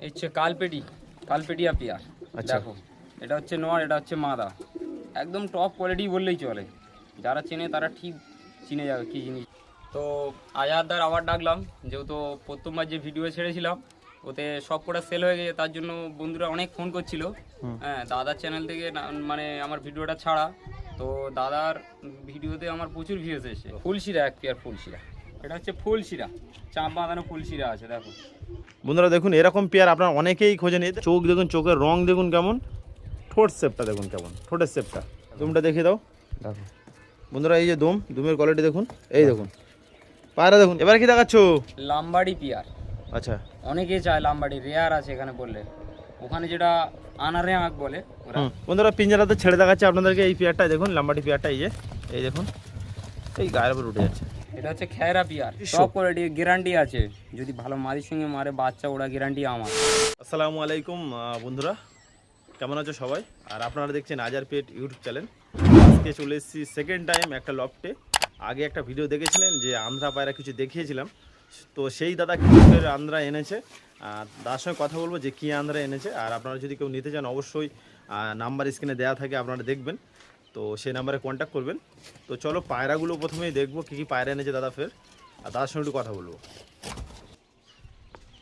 এই হচ্ছে কালপেটিয়া পেয়ার। আচ্ছা। দেখো এটা হচ্ছে নর, এটা হচ্ছে মাদা, একদম টপ কোয়ালিটি বললেই চলে। যারা চেনে তারা ঠিক চিনে যাবে কী জিনিস। তো আজাদার আবার ডাকলাম, যেহেতু প্রথমবার যে ভিডিও ছেড়েছিলাম ওতে সব কটা সেল হয়ে গেছে, তার জন্য বন্ধুরা অনেক ফোন করছিল। হ্যাঁ, দাদার চ্যানেল থেকে মানে আমার ভিডিওটা ছাড়া, তো দাদার ভিডিওতে আমার প্রচুর ভিউজ এসেছে। ফুলশিরা এক পেয়ার, ফুলশিরা, এটা হচ্ছে ফুলশিরা, চাপ বাঁধানো ফুলশিরা আছে। দেখো বন্ধুরা দেখুন, এরকম পেয়ার আপনারা অনেকেই খোঁজেন। চোখ দেখুন, চোখের রং দেখুন কেমন, ঠোঁট শেপটা দেখুন কেমন, ঠোঁটের শেপটা। দুমটা দেখিয়ে দাও। দেখো বন্ধুরা এই যে দুমের কোয়ালিটি দেখুন, এই দেখুন পায়রা দেখুন। এবার কি দেখাচ্ছো? লাম্বাড়ি পেয়ার। আচ্ছা, অনেকে চায় লাম্বাড়ি, রেয়ার আছে এখানে বললে, ওখানে যেটা আনারে আঁক বলে ওরা। বন্ধুরা পিঞ্জারাতে ছেড়ে দেখাচ্ছে আপনাদেরকে এই পেয়ারটা দেখুন, লাম্বাটি পেয়ারটা। এই দেখুন, এই গায়ের উপর উঠে যাচ্ছে। এটা হচ্ছে খেয়রা পেয়ার, টপ কোয়ালিটি, গ্যারান্টি আছে। যদি ভালো মাদির সঙ্গে মারে বাচ্চা, ওরা গ্যারান্টি আমার। আসসালামু আলাইকুম বন্ধুরা, কেমন আছো সবাই? আর আপনারা দেখছেন আজার পেট ইউটিউব চ্যানেল। আজকে চলে এসেছি সেকেন্ড টাইম একটা লফটে। আগে একটা ভিডিও দেখেছিলেন যে আন্ধ্রা পায়রা কিছু দেখিয়েছিলাম, তো সেই দাদা কিছু আন্ধ্রা এনেছে। তার সঙ্গে কথা বলবো যে কী আন্ধ্রা এনেছে। আর আপনারা যদি কেউ নিতে চান অবশ্যই নাম্বার স্ক্রিনে দেওয়া থাকে, আপনারা দেখবেন, তো সেই নাম্বারে কন্ট্যাক্ট করবেন। তো চলো পায়রাগুলো প্রথমেই দেখবো কী কী পায়রা এনেছে দাদা, ফের আর দাদার সঙ্গে একটু কথা বলবো।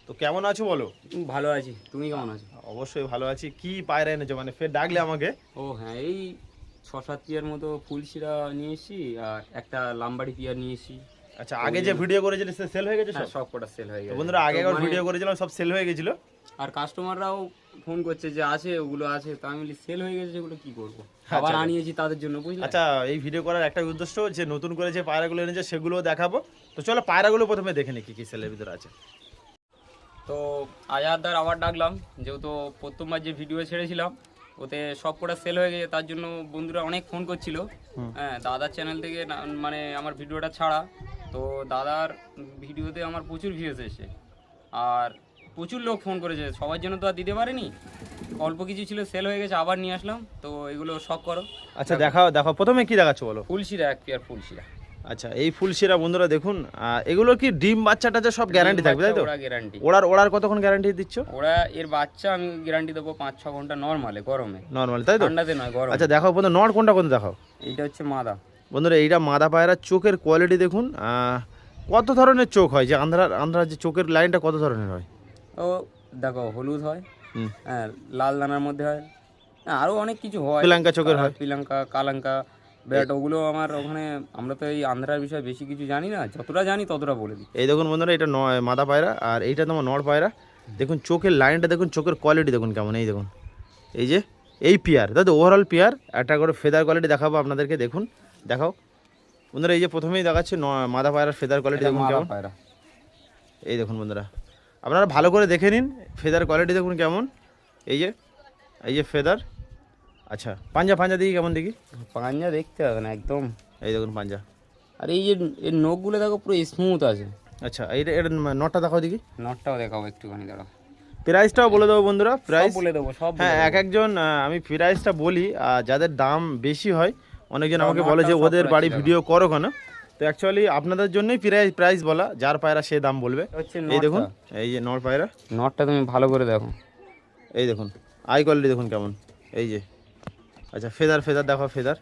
তো কেমন আছো বলো? ভালো আছি, তুমি কেমন আছো? অবশ্যই ভালো আছি। কি পায়রা এনেছো মানে ফের ডাকলে আমাকে? ও হ্যাঁ, এই 6-7 পিয়ার মতো ফুলশিরা নিয়ে এসেছি, আর একটা লাম্বাড়ি পিয়ার নিয়ে এসেছি। আচ্ছা, আগে যে ভিডিও করেছিলে সেল হয়ে গেছে সব? সব কটা সেল হয়ে গেছে বন্ধুরা, আগে একবার ভিডিও করেছিলাম, সব সেল হয়ে গেছিল। আর কাস্টমাররাও ফোন করছে যে আছে, ওগুলো আছে, তা আমি বলি সেল হয়ে গেছে, সেগুলো কি করবো, আবার আনিয়েছি তাদের জন্য, বুঝলে। আচ্ছা, এই ভিডিও করার একটা উদ্দেশ্য যে নতুন করে যে পায়রাগুলো এনেছে সেগুলোও দেখাবো। তো চলো পায়রাগুলো প্রথমে দেখে নিই কি কি সেলের ভিতরে আছে। তো আজাদার আবার ডাকলাম, যেহেতু প্রথমবার যে ভিডিও ছেড়েছিলাম ওতে সব কটা সেল হয়ে গেছে, তার জন্য বন্ধুরা অনেক ফোন করছিল। হ্যাঁ, দাদার চ্যানেল থেকে মানে আমার ভিডিওটা ছাড়া, তো দাদার ভিডিওতে আমার প্রচুর ভিউজ এসেছে, আর প্রচুর লোক ফোন করেছে। সবার জন্য তো আর দিতে পারিনি, অল্প কিছু ছিল, সেল হয়ে গেছে, আবার নিয়ে আসলাম। তো এগুলো শখ করো। আচ্ছা, দেখাও দেখাও, প্রথমে কি দেখাচ্ছ বলো? ফুলশিরা এক পেয়ার, ফুলশিরা। আচ্ছা, এই ফুলশিরা বন্ধুরা দেখুন, এগুলো কি ডিম বাচ্চাটা যে সব গ্যারান্টি থাকবে তাই তো? ওরা গ্যারান্টি। ওড়ার কতক্ষণ গ্যারান্টি দিচ্ছ? ওরা এর বাচ্চা আমি গ্যারান্টি দেবো 5-6 ঘন্টা নরমালে, গরমে। নরমাল তাই তো? ঠান্ডাতে নয়, গরম। আচ্ছা দেখাও বন্ধু, নর কোনটা কোনটা দেখাও। এইটা হচ্ছে মাদা। বন্ধুরা এইটা মাদা পায়রা, চোখের কোয়ালিটি দেখুন। কত ধরনের চোখ হয় যে আন্ধ্রার যে চোখের লাইনটা কত ধরনের হয়? ও দেখো, হলুদ হয়, হ্যাঁ, লাল দানার মধ্যে হয়, হ্যাঁ, আরও অনেক কিছু হয়। পিলাঙ্কা চোখের হয়, পিলাঙ্কা, কালাঙ্কা, বেট, ওগুলো আমার ওখানে। আমরা তো এই আন্ধ্রার বিষয়ে বেশি কিছু জানি না, যতটা জানি ততটা বলে দিই। এই দেখুন বন্ধুরা, এটা মাদা পায়রা, আর এইটা তোমার নর পায়রা। দেখুন চোখের লাইনটা দেখুন, চোখের কোয়ালিটি দেখুন কেমন। এই দেখুন, এই যে এই পেয়ার দাদা, ওভারঅল পেয়ার একটা করে ফেদার কোয়ালিটি দেখাবো আপনাদেরকে। দেখুন, দেখাও বন্ধুরা, এই যে প্রথমেই দেখাচ্ছে মাদা পায়রার ফেদার কোয়ালিটি দেখুন কেমন। এই দেখুন বন্ধুরা, আপনারা ভালো করে দেখে নিন, ফেদার কোয়ালিটি দেখুন কেমন। এই যে ফেদার। আচ্ছা, পাঞ্জা দিকে কেমন দেখি? পাঞ্জা দেখতে হবে না একদম, এই দেখুন পাঞ্জা। আর এই যে এর নখগুলো দেখো, পুরো স্মুথ আছে। আচ্ছা, এটা নটটা দেখাও দেখি। নটটাও দেখাবো একটুখানি, দাঁড়াও। প্রাইসটাও বলে দেবো বন্ধুরা, প্রাইস বলে দেবো সব। হ্যাঁ, একজন আমি প্রাইসটা বলি, যাদের দাম বেশি হয় অনেকজন আমাকে বলে যে ওদের বাড়ি ভিডিও করো কেন, তো অ্যাকচুয়ালি আপনাদের জন্যই প্রাইস বলা, যার পায়রা সে দাম বলবে। এই দেখুন, এই যে নর পায়রা, নটটা তুমি ভালো করে দেখো। এই দেখুন আই কোয়ালিটি দেখুন কেমন। এই যে আচ্ছা, ফেদার দেখো, ফেদার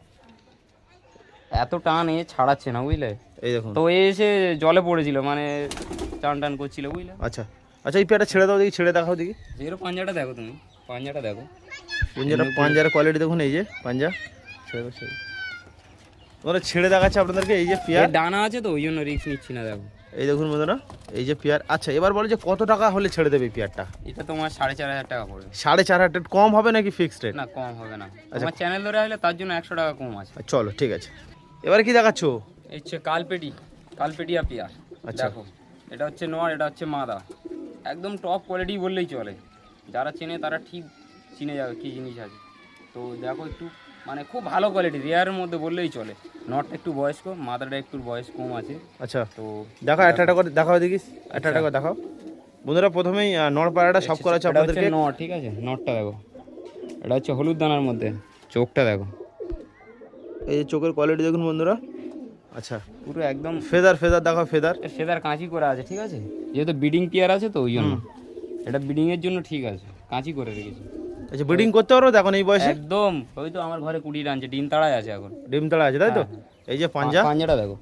এত টান এ ছাড়াচ্ছে না, বুঝলে। এই দেখুন, তো এসে জলে পড়েছিল, মানে টান করছিল, বুঝলে। আচ্ছা, এই পেয়ারটা ছেড়ে দাও দেখি, ছেড়ে দেখাও দেখি। যেরকম পাঞ্জাটা দেখো, তুমি পাঞ্জাটা দেখো, পাঞ্জার কোয়ালিটি দেখুন। এই যে পাঞ্জা ওরা ছেড়ে দেখাচ্ছে আপনাদেরকে। এই যে পেয়ার ডানা আছে, তো ওই জন্য রিস্ক নিচ্ছি না, দেখো। এই দেখুন বন্ধুরা, এই যে পেয়ার। আচ্ছা, এবার বলো যে কত টাকা হলে ছেড়ে দেবে পেয়ারটা? এটা তোমার 4,500 টাকা পড়বে। 4,500 কম হবে নাকি ফিক্সড রেট? না, কম হবে না, তোমার চ্যানেল ধরে আসলে তার জন্য 100 টাকা কম আছে। চলো ঠিক আছে, এবারে কি দেখাচ্ছ? এই হচ্ছে কালপেটিয়া পেয়ার। আচ্ছা, দেখো এটা হচ্ছে নর, এটা হচ্ছে মাদা, একদম টপ কোয়ালিটি বললেই চলে। যারা চেনে তারা ঠিক চিনে যাবে কী জিনিস আছে। তো দেখো একটু, মানে খুব ভালো কোয়ালিটি, রেয়ারের মধ্যে বললেই চলে। নটটা একটু বয়স্ক, মাদাটা একটু বয়স কম আছে। আচ্ছা, তো দেখো একটা করে দেখাও দেখিস, একটা করে দেখাও বন্ধুরা। প্রথমেই নর পায়রাটা সব করা আছে আপনাদেরকে। নট, ঠিক আছে, নটটা দেখো, এটা হচ্ছে হলুদ দানার মধ্যে, চোখটা দেখো, এই যে চোখের কোয়ালিটি দেখুন বন্ধুরা। আচ্ছা, পুরো একদম ফেদার দেখাও, ফেদার কাঁচি করা আছে, ঠিক আছে, যেহেতু বিডিং পেয়ার আছে তো ওই জন্য। এটা ব্রিডিং এর জন্য ঠিক আছে, কাঁচি করে রেখেছি। আচ্ছা ব্রিডিং করতে পারো তো এখন এই বয়সে? একদম, ওই তো আমার ঘরে 20 আনছে, ডিম তাড়ায় আছে এখন। ডিম তাড়া আছে তাই তো? এই যে পাঞ্জা, পাঞ্জাটা দেখো।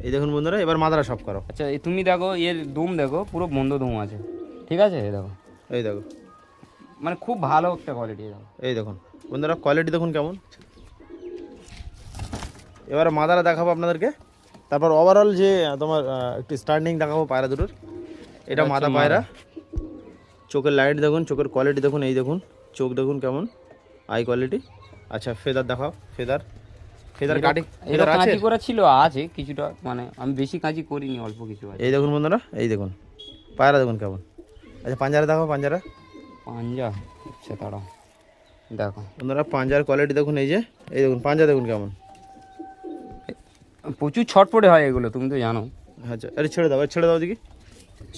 এই দেখুন বন্ধুরা, এবার মাথাটা সব করো। আচ্ছা তুমি দেখো এর দুম দেখো, পুরো বন্ধ দুম আছে, ঠিক আছে? এই দেখো, এই দেখো, মানে খুব ভালো একটা কোয়ালিটি। দেখো এই দেখুন বন্ধুরা, কোয়ালিটি দেখুন কেমন। এবার মাথাটা দেখাবো আপনাদেরকে, তারপর ওভারঅল যে তোমার একটু স্টার্টিং দেখাবো পায়রা দুটোর। এটা মাথা পায়রা, চোখের লাইট দেখুন, চোখের কোয়ালিটি দেখুন, এই দেখুন চোখ দেখুন কেমন, আই কোয়ালিটি। আচ্ছা ফেদার দেখাও, ফেদার কাটি, এটা কাঁচি করা ছিল, আছে কিছুটা, মানে আমি বেশি কাঁচি করিনি, অল্প কিছু আছে। এই দেখুন বন্ধুরা, এই দেখুন পায়রা দেখুন কেমন। আচ্ছা পাঞ্জারা দেখাও, পাঞ্জা। আচ্ছা তাড়াও, দেখো বন্ধুরা পাঞ্জার কোয়ালিটি দেখুন, এই যে এই দেখুন পাঞ্জা দেখুন কেমন। প্রচুর ছটপটে হয় এগুলো, তুমি তো জানো। আচ্ছা আরে ছেড়ে দাও দেখি,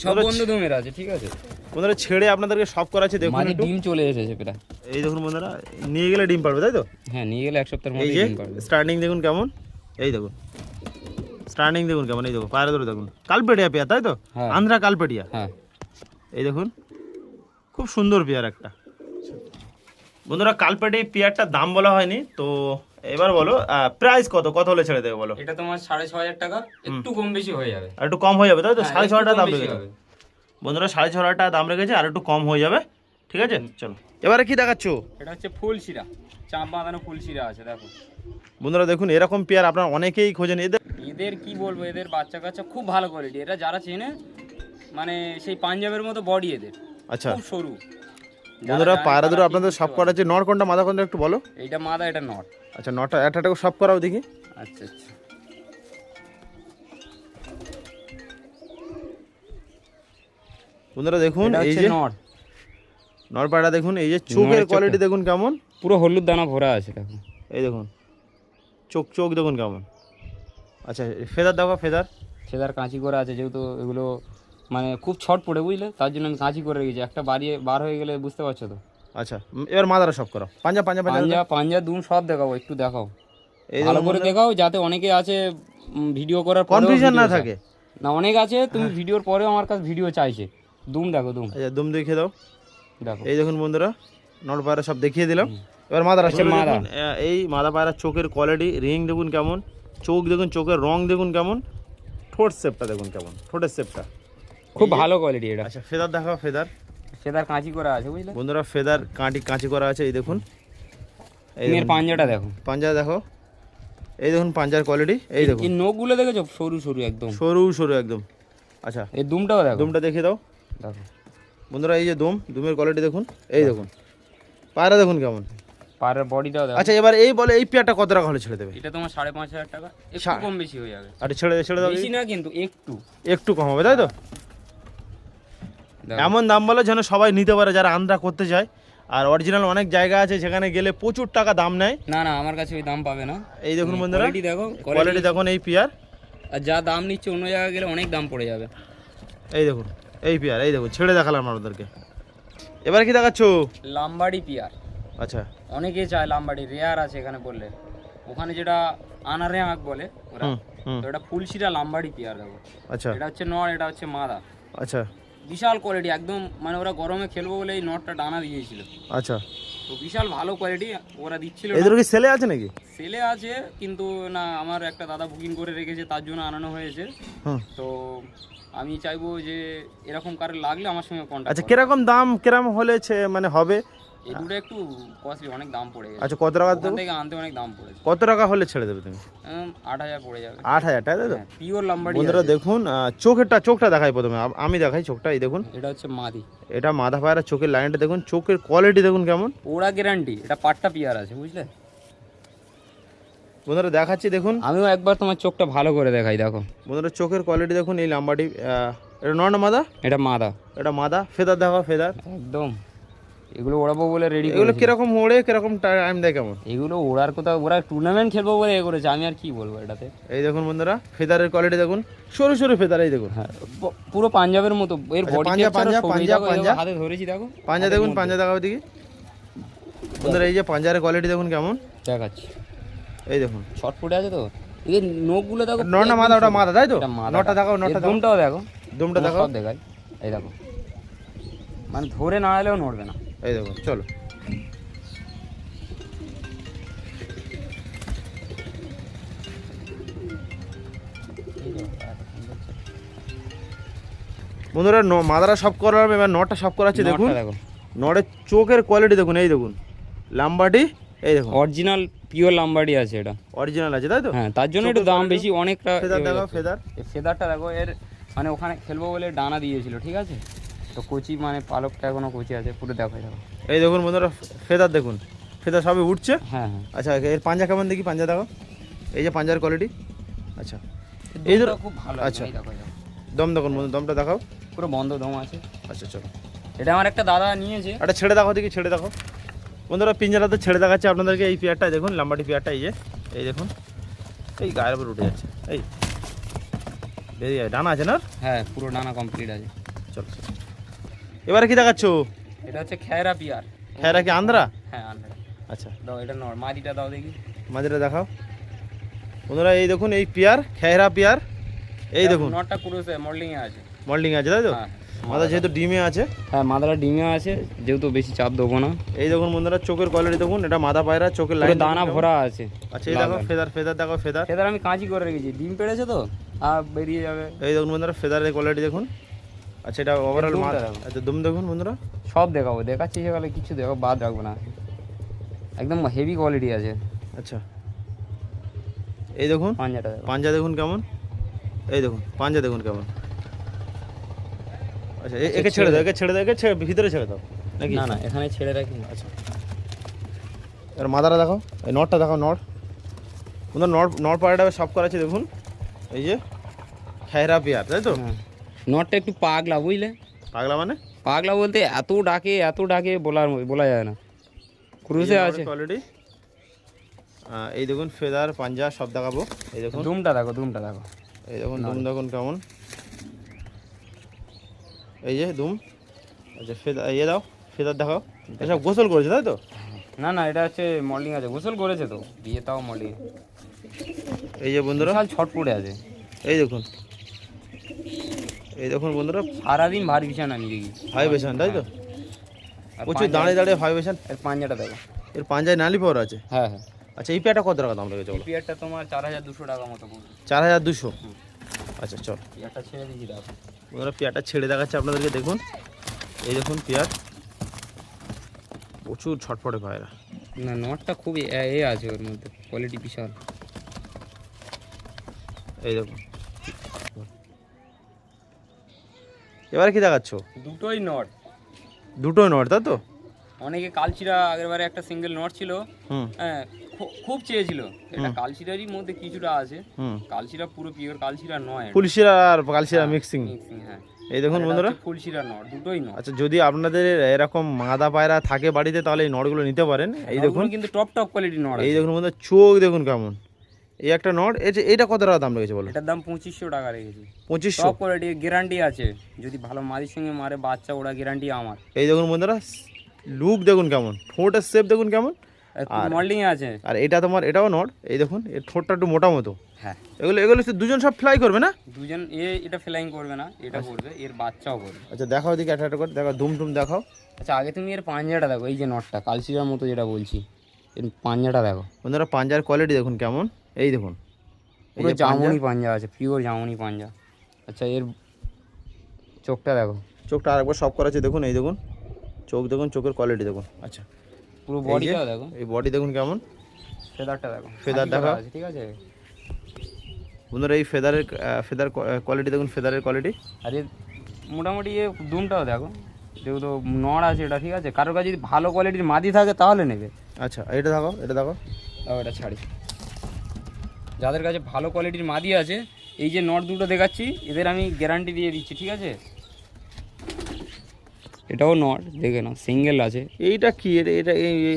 সব বন্ধু দুমের আছে, ঠিক আছে বন্ধুরা, ছেড়ে আপনাদেরকে সব করাচ্ছে দেখুন। মানে ডিম চলে এসেছে প্রায়। এই দেখুন বন্ধুরা, নিয়ে গেলে ডিম পারবে তাই তো? হ্যাঁ, নিয়ে গেলে 1 সপ্তাহের এই মধ্যে যে ডিম পারবে। স্টার্টিং দেখুন কেমন, এই দেখুন স্টার্টিং দেখুন কেমন, এই দেখুন পায়রা ধরে দেখুন, কালপেটিয়া পেয়ার তাই তো? আন্ধ্রা কালপেটিয়া। হ্যাঁ, এই দেখুন খুব সুন্দর পেয়ার একটা। বন্ধুরা কালপেটিয়া পেয়ারটার দাম বলা হয়নি তো, এবার বলো প্রাইস কত হলে ছেড়ে দেবে বলো? এটা তোমার 6,500 টাকা, একটু কম বেশি হয়ে যাবে। আর একটু কম হয়ে যাবে তাই তো? 6,500 টাকা দাম বেশি রেখেছে হবে। বন্ধুরা, 6,500 টাকা দাম রেখেছে, আর একটু কম হয়ে যাবে, ঠিক আছে? চলো এবারে কি দেখাচ্ছ? এটা হচ্ছে ফুলশিরা, চাপ বাঁধানো ফুলশিরা আছে, দেখো বন্ধুরা দেখুন এরকম পেয়ার আপনারা অনেকেই খোঁজেন। এদের কি বলবো, এদের বাচ্চা কাচ্চা খুব ভালো কোয়ালিটি। এটা যারা চেনে, মানে সেই পাঞ্জাবের মতো বডি এদের, আচ্ছা খুব সরু। বন্ধুরা পায়রা দুটো আপনাদের সব করা আছে, নর কোনটা মাদা কোনটা একটু বলো? এইটা মাদা, এটা নট। আচ্ছা নটা একটা সব করাও দেখি। আচ্ছা আচ্ছা, বন্ধুরা দেখুন এটা এই হচ্ছে যে নট। পায়রা দেখুন, এই যে চোখের কোয়ালিটি দেখুন কেমন, পুরো হলুদ দানা ভরা আছে, দেখো এই দেখুন চোখ দেখুন কেমন। আচ্ছা ফেদার দেখো, সেদার কাঁচি করে আছে, যেহেতু এগুলো মানে খুব ছট পড়ে, বুঝলে, তার জন্য আমি কাঁচি করে রেখেছি। একটা বার হয়ে গেলে বুঝতে পারছো তো। আচ্ছা এবার মাদারা সব করো, পাঞ্জা দুম সব দেখাবো, একটু দেখাও, ভালো করে দেখাও, যাতে অনেকে আছে ভিডিও করার পরে কনফিউশন না থাকে। না, অনেক আছে তুমি ভিডিওর পরেও আমার কাছে ভিডিও চাইছে। দুম দেখো, দুম। আচ্ছা দুম দেখিয়ে দাও, দেখো এই দেখুন বন্ধুরা, নর পায়রা সব দেখিয়ে দিলাম। এবার মাদারা মাদা, এই মাদা পায়রা চোখের কোয়ালিটি, রিং দেখুন কেমন, চোখ দেখুন, চোখের রং দেখুন কেমন, ঠোঁট শেপটা দেখুন কেমন, ঠোঁটের শেপটা খুব ভালো কোয়ালিটি এটা। আচ্ছা ফেদার দেখাও, সেদার কাঁচি করা আছে, বুঝলে বন্ধুরা, ফেদার কাঁচি করা আছে, এই দেখুন। এর পাঞ্জাটা দেখো, পাঞ্জা দেখো, এই দেখুন পাঞ্জার কোয়ালিটি, এই দেখুন এই নখগুলো দেখেছো, সরু সরু একদম, সরু একদম। আচ্ছা এই দুমটাও দেখো, দুমটা দেখিয়ে দাও। দেখো বন্ধুরা এই যে দুমের কোয়ালিটি দেখুন, এই দেখুন পায়রা দেখুন কেমন, পায়ের বডিটাও দেখো। আচ্ছা এবার এই বলে এই পেয়ারটা কত টাকা হলে ছেড়ে দেবে? এটা তোমার 5,500 টাকা, একটু কম বেশি হয়ে যাবে। আরে ছেড়ে দাও, বেশি না কিন্তু একটু কম হবে তাই তো? এমন দাম বলে যেন সবাই নিতে পারে যারা আন্ধ্রা করতে চায়। আর অরিজিনাল অনেক জায়গা আছে যেখানে গেলে প্রচুর টাকা দাম নেয়। না আমার কাছে ওই দাম পাবে না। এই দেখুন বন্ধুরা, কোয়ালিটি দেখুন এই পেয়ার, আর যা দাম নিচ্ছে অন্য জায়গায় গেলে অনেক দাম পড়ে যাবে। এই দেখুন এই পেয়ার, এই দেখুন ছেড়ে দেখালাম আপনাদেরকে। এবার কি দেখাচ্ছ? লাম্বাড়ি পেয়ার। আচ্ছা অনেকেই চায় লাম্বাড়ি, রেয়ার আছে এখানে বললে, ওখানে যেটা আনারে আঁক বলে ওরা, তো এটা ফুলশিরা লাম্বাড়ি পেয়ার দেখো। আচ্ছা এটা হচ্ছে নর, এটা হচ্ছে মাদা। আচ্ছা বিশাল কোয়ালিটি একদম, মানে ওরা গরমে খেলবো বলে এই নটটা ডানা দিয়েছিল। আচ্ছা তো বিশাল ভালো কোয়ালিটি ওরা দিচ্ছিল। এদের কি সেলে আছে নাকি? সেলে আছে, কিন্তু না, আমার একটা দাদা বুকিং করে রেখেছে, তার জন্য আনানো হয়েছে। তো আমি চাইবো যে এরকম কারো লাগলে আমার সঙ্গে কন্টাক্ট। আচ্ছা কিরকম দাম, কিরকম হলে মানে হবে? এই দুটো একটু কস্টলি, অনেক দাম পড়ে গেছে। আচ্ছা কত টাকা দেবো? থেকে আনতে অনেক দাম পড়েছে। কত টাকা হলে ছেড়ে দেবে তুমি? 8,000 পড়ে যাবে। 8,000 টাকা তাই তো? পিওর লাম্বাড়ি। বন্ধুরা দেখুন চোখটা দেখাই প্রথমে, আমি দেখাই চোখটা, এই দেখুন এটা হচ্ছে মাদি, এটা মাথা পায়রা, চোখের লাইনটা দেখুন, চোখের কোয়ালিটি দেখুন কেমন, ওরা গ্যারান্টি। এটা পাট্টা পিয়ার আছে, বুঝলে বন্ধুরা দেখাচ্ছি দেখুন। আমিও একবার তোমার চোখটা ভালো করে দেখাই, দেখো বন্ধুরা চোখের কোয়ালিটি দেখুন, এই লাম্বাটি, এটা নর না মাদা? এটা মাদা। এটা মাদা। ফেদার দেখো, ফেদার একদম, এগুলো ওড়াবো বলে রেডি। এগুলো কিরকম ওড়ে, কিরকম টাইম দেয় কেমন? এগুলো ওড়ার কোথাও, ওরা টুর্নামেন্ট খেলবো বলে এ করেছে, আমি আর কি বলবো এটাতে। এই দেখুন বন্ধুরা ফেদারের কোয়ালিটি দেখুন, সরু ফেদার, এই দেখুন পুরো পাঞ্জাবের মতো এর বডি। পাঞ্জা হাতে ধরেছি, দেখো পাঞ্জা দেখুন, পাঞ্জা দেখাও দেখি বন্ধুরা, এই যে পাঞ্জার কোয়ালিটি দেখুন কেমন দেখাচ্ছি, এই দেখুন ছটফটে আছে তো। এর নখগুলো দেখো, নর না মাদা? ওটা মাদা তাই তো? নটা দেখাও, দুমটাও দেখো, দুমটা দেখাও, দেখাই, এই দেখো মানে ধরে না এলেও নড়বে না। এই দেখুন, চলো। বন্ধুরা মাদারা সব করালাম, এবার নটটা সব করাচ্ছি। দেখুন নটটা দেখো, নটের চোখের কোয়ালিটি দেখুন, এই দেখুন লাম্বাটি, এই দেখুন অরিজিনাল পিওর লাম্বারই আছে এটা। অরিজিনাল আছে, তাই তো? হ্যাঁ, তার জন্য একটু দাম বেশি অনেকটা। ফেদার দেখো, ফেদার, এই ফেদারটা দেখো, এর মানে ওখানে খেলবো বলে ডানা দিয়েছিল, ঠিক আছে? তো কচি মানে পালকটা এখনো কচি আছে, পুরো দেখো দেখো। এই দেখুন বন্ধুরা ফেদার দেখুন, ফেদার সবই উঠছে। হ্যাঁ হ্যাঁ। আচ্ছা এর পাঞ্জা কেমন দেখি, পাঞ্জা দেখো, এই যে পাঞ্জার কোয়ালিটি। আচ্ছা এই দুটো খুব ভালো। আচ্ছা এই দেখো, এই দেখো। দম দেখুন বন্ধু, দমটা দেখাও। পুরো বন্ধ দম আছে। আচ্ছা চলো, এটা আমার একটা দাদা নিয়েছে। একটা ছেড়ে দেখো দেখি, ছেড়ে দেখো বন্ধুরা। পিঞ্জারাতে ছেড়ে দেখাচ্ছে আপনাদেরকে এই পেয়ারটা দেখুন, লাম্বাটি পেয়ারটা, এই যে এই দেখুন, এই গায়ের উপর উঠে যাচ্ছে, এই বেরিয়ে ডানা আছে না? হ্যাঁ, পুরো ডানা কমপ্লিট আছে। চলো এবারে কি দেখাচ্ছ? এটা হচ্ছে খেয়রা পিয়ার। খেয়রা কি আন্ধ্রা? হ্যাঁ, আন্ধ্রা। আচ্ছা দাও এটা নর মাদিটা দাও দেখি। মাঝেটা দেখাও বন্ধুরা, এই দেখুন এই পেয়ার, খেয়রা পেয়ার, এই দেখুন নটটা ক্রুজে মডেলিং এ আছে। মল্ডিং আছে, তাই তো? হ্যাঁ, মাথা যেহেতু ডিমে আছে। হ্যাঁ, মাদারা ডিমে আছে, যেহেতু বেশি চাপ দেবো না। এই দেখুন বন্ধুরা চোখের কোয়ালিটি দেখুন, এটা মাদা পায়রা, চোখের পুরো লাইন দানা ভরা আছে। আচ্ছা এই দেখো ফেদার, ফেদার দেখো, ফেদার। ফেদার আমি কাঁচি করে রেখেছি, ডিম পেড়েছে তো আর বেরিয়ে যাবে। এই দেখুন বন্ধুরা ফেদারের কোয়ালিটি দেখুন। আচ্ছা এটা ওভারঅল মাল। আচ্ছা দুম দেখুন বন্ধুরা, সব দেখাবো, দেখাচ্ছি সেগুলো কিছু দেখো বাদ রাখবো না, একদম হেভি কোয়ালিটি আছে। আচ্ছা এই দেখুন পাঞ্জাটা দেখো। পাঞ্জা দেখুন কেমন, এই দেখুন পাঞ্জা দেখুন কেমন। আচ্ছা একে ছেড়ে দাও, একে ছেড়ে দাও, একে ভিতরে ছেড়ে দাও নাকি? না না, এখানে ছেড়ে রাখি। আচ্ছা এবার মাদারা দেখো, এই নটটা দেখো, নট বন্ধুরা, নট পায়রাটা সব করা আছে দেখুন, এই যে খেয়রা পেয়ার, তাই তো? হ্যাঁ, নটটা একটু পাগলা, বুঝলে? পাগলা মানে? পাগলা বলতে এত ডাকে বলা যায় না। ক্রুজে আছে কোয়ালিটি। এই দেখুন ফেদার, পাঞ্জা সব দেখাবো। এই দেখুন দুমটা দেখো, দুমটা দেখো। এই দেখুন দুম দেখুন কেমন, এই যে দুম। আচ্ছা ফেদার ইয়ে দাও, ফেদার দেখাও। এসব গোসল করেছে, তাই তো? না না, এটা হচ্ছে মডেলিং আছে, গোসল করেছে তো, বিয়ে তাও মডেলিং। এই যে বন্ধুরা বিশাল ছটপটে আছে। এই দেখুন, এই দেখুন বন্ধুরা সারাদিন ভারী বিছানা নিয়ে গিয়ে ভাইবেশন, তাই তো? আর প্রচুর দাঁড়িয়ে দাঁড়িয়ে ভাইবেশন। এর পাঞ্জাটা দেখো। এর পাঞ্জায় নালি পাওয়ার আছে। হ্যাঁ হ্যাঁ। আচ্ছা এই পেয়ারটা কত টাকা দাম লেগেছে বলো? পিয়ারটা তোমার 4200 টাকা মতো পড়বে। 4200। আচ্ছা চল পিয়ারটা ছেড়ে দিয়েছি দেখো। বন্ধুরা পেয়ারটা ছেড়ে দেখাচ্ছে আপনাদেরকে, দেখুন এই দেখুন পেয়ার, প্রচুর ছটফটে পায়রা। না, নটটা খুব আছে ওর মধ্যে, কোয়ালিটি বিশাল। এই দেখুন এবারে কি দেখাচ্ছ? দুটোই নট। দুটোই নট, তাই তো? অনেকে কালচিরা, আগেরবারে একটা সিঙ্গেল নট ছিল, হুম হ্যাঁ, খুব চেয়েছিল। এটা কালচিরারই মধ্যে কিছুটা আছে। হুম কালচিরা পুরো পিওর কালচিরা নয়, ফুলশিরা আর কালশিরা মিক্সিং। মিক্সিং। হ্যাঁ, এই দেখুন বন্ধুরা। ফুলশিরা নট, দুটোই নট। আচ্ছা যদি আপনাদের এরকম মাদা পায়রা থাকে বাড়িতে, তাহলে এই নটগুলো নিতে পারেন। এই দেখুন কিন্তু টপ কোয়ালিটি নট। এই দেখুন বন্ধুরা চোখ দেখুন কেমন, এই একটা নট। এইটা কত টাকা দাম লেগেছে বলো? এটার দাম 2500 টাকা রেখেছি। 2500। টপ কোয়ালিটি, গ্যারান্টি আছে, যদি ভালো মাদির সঙ্গে মারে বাচ্চা, ওরা গ্যারান্টি আমার। এই দেখুন বন্ধুরা লুক দেখুন কেমন, ঠোঁটের শেপ দেখুন কেমন, মডেলিং আছে। আর এটা তোমার এটাও নট। এই দেখুন এর ঠোঁটটা একটু মোটা মতো। হ্যাঁ, এগুলো দুজন সব ফ্লাই করবে না? দুজন এটা ফ্লাইং করবে না, এটা করবে, এর বাচ্চাও করবে। আচ্ছা দেখাও দিকে একটা করে দেখাও, ধুম টুম দেখাও। আচ্ছা আগে তুমি এর পাঞ্জাটা দেখো, এই যে নটটা কালচিরার মতো যেটা বলছি, এর পাঞ্জাটা দেখো। বন্ধুরা পাঞ্জার কোয়ালিটি দেখুন কেমন, এই দেখুন পুরো জামুনি পাঞ্জা আছে, পিওর জামুনি পাঞ্জা। আচ্ছা এর চোখটা দেখো, চোখটা আরেকবার সব করা আছে দেখুন, এই দেখুন চোখ দেখুন, চোখের কোয়ালিটি দেখুন। আচ্ছা পুরো বডিটা দেখো, এই বডি দেখুন কেমন, ফেদারটা দেখো, ফেদার দেখাও। ঠিক আছে বন্ধুরা এই ফেদার কোয়ালিটি দেখুন, ফেদারের কোয়ালিটি। আর এর মোটামুটি দুমটাও দেখো, যেহেতু নড় আছে এটা, ঠিক আছে? কারোর কাছে যদি ভালো কোয়ালিটির মাদি থাকে তাহলে নেবে। আচ্ছা এটা দেখো, এটা দেখো, তাও এটা ছাড়ি। যাদের কাছে ভালো কোয়ালিটির মাদি আছে, এই যে নট দুটো দেখাচ্ছি, এদের আমি গ্যারান্টি দিয়ে দিচ্ছি, ঠিক আছে? এটাও নট, দেখে নাও, সিঙ্গেল আছে। এইটা কি? এটা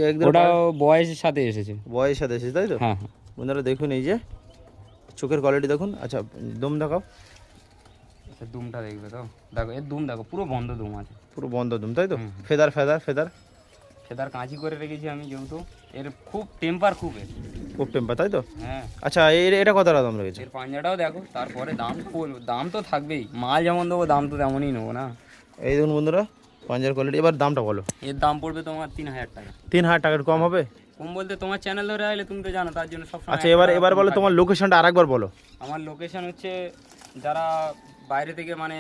একদম ওটা বয়সের সাথে এসেছে। বয়ের সাথে এসেছে, তাই তো? হ্যাঁ হ্যাঁ। বন্ধুরা দেখুন এই যে চোখের কোয়ালিটি দেখুন। আচ্ছা দম দেখাও। আচ্ছা দুমটা দেখবে তো, দেখো এর দুম দেখো, পুরো বন্ধ দুম আছে, পুরো বন্ধ দুম, তাই তো? ফেদার ফেদার ফেদার ফেদার কাঁচি করে রেখেছি আমি, যেহেতু এর খুব টেম্পার, খুব টেম্পার, তাই তো? হ্যাঁ। আচ্ছা এটা কত টাকা দাম লেগেছে? এর পাঞ্জাটাও দেখো, তারপরে দাম তো থাকবেই, মাল যেমন দেবো দাম তো তেমনই নেবো না। এই দেখুন বন্ধুরা পাঞ্জার কোয়ালিটি। এবার দামটা বলো। এর দাম পড়বে তোমার 3000 টাকা। 3000 টাকার কম হবে? কম বলতে তোমার চ্যানেল ধরে আইলে তুমি তো জানো, তার জন্য সবসময়। আচ্ছা এবার বলো তোমার লোকেশনটা আরেকবার বলো। আমার লোকেশন হচ্ছে, যারা বাইরে থেকে মানে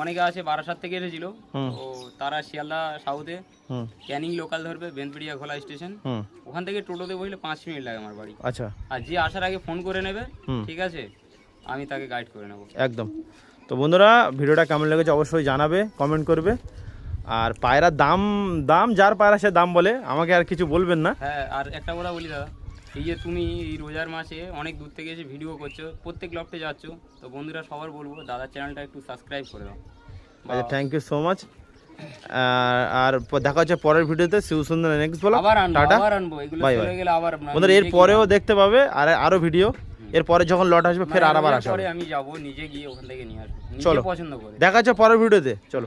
অনেকে আছে বারাসাত থেকে এসেছিল, তো তারা শিয়ালদা সাউথে হুম ক্যানিং লোকাল ধরবে, বেনপিড়িয়া খোলা স্টেশন, হুম ওখান থেকে টোটোতে বসলে 5 মিনিট লাগে আমার বাড়ি। আচ্ছা আর যে আসার আগে ফোন করে নেবে, হুম ঠিক আছে, আমি তাকে গাইড করে নেবো। একদম। তো বন্ধুরা ভিডিওটা কেমন লেগেছে অবশ্যই জানাবে, কমেন্ট করবে। আর পায়রার দাম যার পায়রা সে দাম বলে, আমাকে আর কিছু বলবেন না। হ্যাঁ, আর একটা কথা বলি দাদা, এই যে তুমি এই রোজার মাসে অনেক দূর থেকে এসে ভিডিও করছো, প্রত্যেক লফটে যাচ্ছ, তো বন্ধুরা সবার বলবো দাদার চ্যানেলটা একটু সাবস্ক্রাইব করে দাও। আচ্ছা থ্যাংক ইউ সো মাচ। আর দেখা হচ্ছে পরের ভিডিওতে। শিবসুন্দর নেক্সট বলো। আবার আনবো, টাটা, আবার আনবো, এগুলো বাই চলে বাই। গেলে আবার বন্ধুরা এর পরেও দেখতে পাবে আর আরো ভিডিও। এরপরে যখন লট আসবে ফের আবার আসবে। পরে আমি যাব নিজে গিয়ে ওখান থেকে নিয়ে আসবো, চলো। নিজে পছন্দ করে। দেখা হচ্ছে পরের ভিডিওতে, চলো।